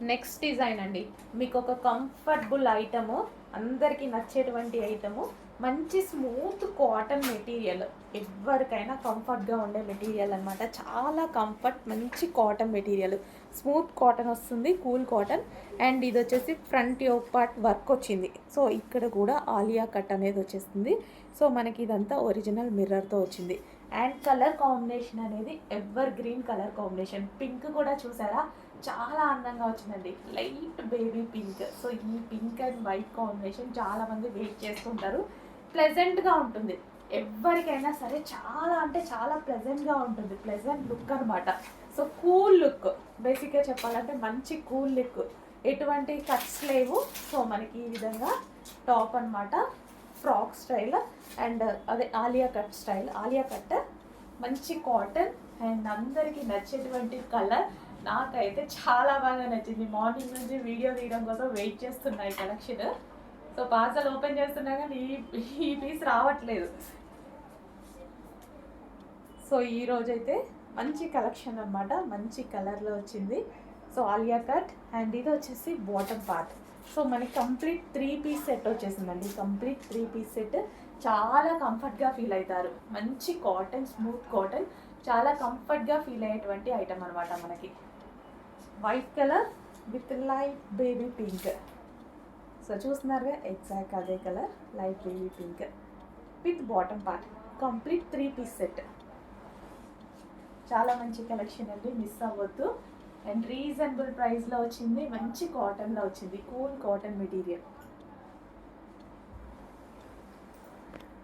Next design అండి. మీకు ఒక కంఫర్టబుల్ ఐటము, అందరికీ నచ్చేటువంటి ఐటము, మంచి స్మూత్ కాటన్ మెటీరియల్, ఎవరికైనా కంఫర్ట్గా ఉండే మెటీరియల్ అనమాట. చాలా కంఫర్ట్, మంచి కాటన్ మెటీరియల్, స్మూత్ కాటన్ వస్తుంది, కూల్ కాటన్. అండ్ ఇది వచ్చేసి ఫ్రంట్ యోక్ పార్ట్ వర్క్ వచ్చింది. సో ఇక్కడ కూడా ఆలియా కట్ అనేది వచ్చేస్తుంది. సో మనకి ఇదంతా ఒరిజినల్ మిర్రర్తో వచ్చింది. అండ్ కలర్ కాంబినేషన్ అనేది ever green colour combination. Pink కూడా చూసారా, చాలా అందంగా వచ్చిందండి, లైట్ బేబీ పింక్. సో ఈ పింక్ అండ్ వైట్ కాంబినేషన్ చాలామంది వెయిట్ చేస్తుంటారు. ప్లెజెంట్గా ఉంటుంది, ఎవరికైనా సరే చాలా అంటే చాలా ప్లెజెంట్గా ఉంటుంది, ప్లెజెంట్ లుక్ అనమాట. సో కూల్ లుక్, బేసిక్గా చెప్పాలంటే మంచి కూల్ లుక్, ఎటువంటి కట్స్ లేవు. సో మనకి ఈ విధంగా టాప్ అనమాట, ఫ్రాక్ స్టైల్. అండ్ అదే Alia cut style, Alia cut, మంచి కాటన్. అండ్ అందరికీ నచ్చేటువంటి కలర్, నాకైతే చాలా బాగా నచ్చింది. మార్నింగ్ నుంచి వీడియో తీయడం కోసం వెయిట్ చేస్తున్నాయి కలెక్షన్. సో పార్సల్ ఓపెన్ చేస్తున్నా కానీ ఈ పీస్ రావట్లేదు. సో ఈరోజైతే మంచి కలెక్షన్ అనమాట, మంచి కలర్లో వచ్చింది. So Alia cut. అండ్ ఇది వచ్చేసి బాటమ్ పార్ట్. సో మనకి కంప్లీట్ 3 పీస్ సెట్ వచ్చేసిందండి, కంప్లీట్ 3 పీస్ సెట్. చాలా కంఫర్ట్గా ఫీల్ అవుతారు, మంచి కాటన్, స్మూత్ కాటన్, చాలా కంఫర్ట్గా ఫీల్ అయ్యేటువంటి ఐటమ్ అనమాట. మనకి white colour with light baby pink. So చూస్తున్నారుగా, ఎగ్జాక్ట్ అదే colour, light baby pink with bottom part, complete 3 piece set. చాలా మంచి కలెక్షన్ అండి, మిస్ అవ్వద్దు. అండ్ రీజనబుల్ ప్రైస్లో వచ్చింది, మంచి కాటన్లో వచ్చింది, కూల్ కాటన్ మెటీరియల్.